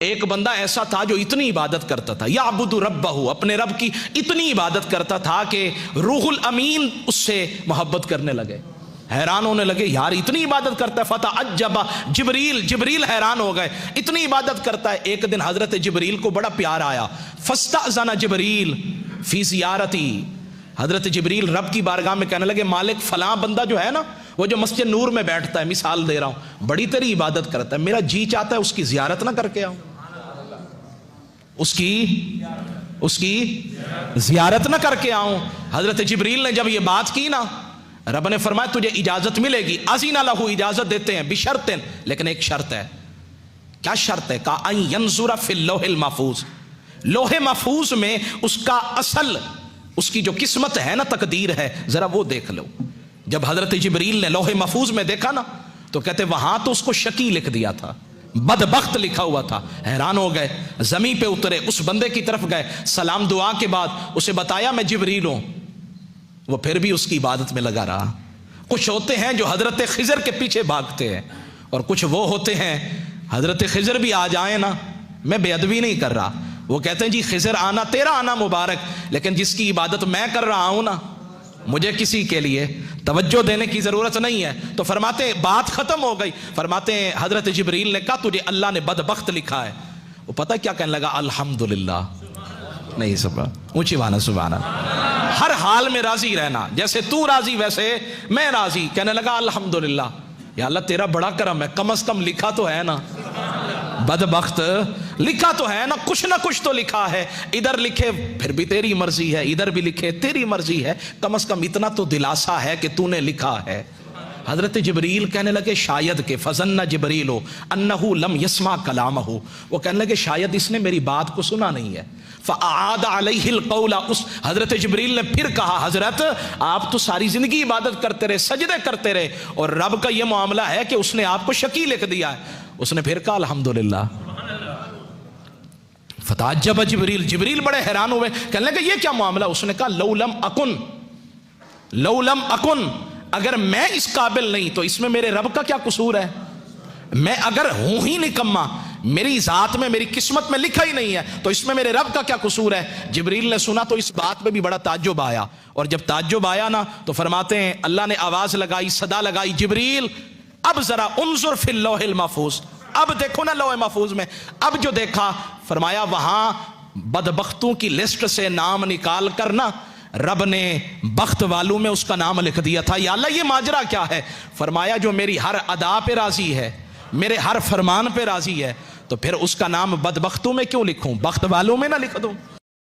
एक बंदा ऐसा था जो इतनी इबादत करता था, या अबुदु रब्बहू, अपने रब की इतनी इबादत करता था कि रूहुल अमीन उससे मोहब्बत करने लगे, हैरान होने लगे, यार इतनी इबादत करता है। फतह अज्जबा जिब्रील, जिब्रील हैरान हो गए, इतनी इबादत करता है। एक दिन हजरत जिब्रील को बड़ा प्यार आया, फस्तअज़ना जिब्रील फी ज़ियारती, हजरत जिब्रील रब की बारगाह में कहने लगे, मालिक फलां बंदा जो है ना, वो जो मस्जिद नूर में बैठता है, मिसाल दे रहा हूं, बड़ी तेरी इबादत करता है, मेरा जी चाहता है उसकी जियारत ना करके आऊं, उसकी जियारत ना करके आऊं। हजरत जिब्रील ने जब ये बात की ना, रब ने फरमाया तुझे इजाजत मिलेगी, अज़ीना लहू, इजाजत देते हैं, बिशर्तिन, लेकिन एक शर्त है। क्या शर्त है? का अन यंजुरा फिल लोहिल महफूज, लोहे महफूज में उसका असल, उसकी जो किस्मत है ना, तकदीर है, जरा वो देख लो। जब हजरत जिब्रील ने लोहे महफूज में देखा ना, तो कहते वहां तो उसको शकी लिख दिया था, बदबख्त लिखा हुआ था। हैरान हो गए, जमीन पे उतरे, उस बंदे की तरफ गए, सलाम दुआ के बाद उसे बताया मैं जिब्रील हूं। वो फिर भी उसकी इबादत में लगा रहा। कुछ होते हैं जो हजरत खिजर के पीछे भागते हैं, और कुछ वो होते हैं, हजरत खिजर भी आ जाए ना, मैं बेअदबी नहीं कर रहा, वो कहते हैं जी खिजर आना तेरा आना मुबारक, लेकिन जिसकी इबादत मैं कर रहा हूं ना, मुझे किसी के लिए तवज्जो देने की जरूरत नहीं है। तो फरमाते बात खत्म हो गई, फरमाते हजरत जिब्रील ने कहा तुझे अल्लाह ने बदबख्त लिखा है। वो पता क्या कहने लगा? अल्हम्दुलिल्लाह, नहीं सुबह ऊंची वाना सुभान, हर हाल में राजी रहना, जैसे तू राजी वैसे मैं राजी। कहने लगा अल्हम्दुलिल्लाह, या अल्लाह तेरा बड़ा करम है, कम से कम लिखा तो है ना, बदबख्त लिखा तो है ना कुछ तो लिखा है। इधर लिखे फिर भी तेरी मर्जी है, इधर भी लिखे तेरी मर्जी है, कम से कम इतना तो दिलासा है कि तूने लिखा है। हजरत जिब्रील कहने लगे शायद के फजन्ना जिब्रील हो अन्नहु लम यस्मा कलामहु, वो कहने लगे शायद इसने मेरी बात को सुना नहीं है। फ़अआद अलैहिल क़ौला, उस हजरत जिब्रील ने फिर कहा, हजरत आप तो सारी जिंदगी इबादत करते रहे, सजदे करते रहे, और रब का ये मामला है कि उसने आपको शकी लिख दिया है। उसने फिर कहा अल्हम्दुलिल्लाह। फताअज्जब जिब्रील, जिब्रील बड़े हैरान हुए, कहने लगे ये क्या मामला? उसने कहा लौलम अकुन, अगर मैं इस काबिल नहीं तो इसमें मेरे रब का क्या कसूर है? मैं अगर हूं ही निकम्मा, मेरी जात में मेरी किस्मत में लिखा ही नहीं है, तो इसमें मेरे रब का क्या कसूर है? जिब्रील ने सुना तो इस बात पे भी बड़ा ताज्जुब आया, और जब ताज्जुब आया ना, तो फरमाते हैं अल्लाह ने आवाज लगाई, सदा लगाई, जिब्रील अब जरा उन्जुर फिल लोहिल महफूज, अब देखो ना लोहे महफूज में। अब जो देखा, फरमाया वहां बदबख्तों की लिस्ट से नाम निकाल कर ना, रब ने बख्त वालों में उसका नाम लिख दिया था। या अल्लाह ये माजरा क्या है? फरमाया जो मेरी हर अदा पे राजी है, मेरे हर फरमान पे राजी है, तो फिर उसका नाम बदबख्तों में क्यों लिखूं, बख्त वालों में ना लिख दूं?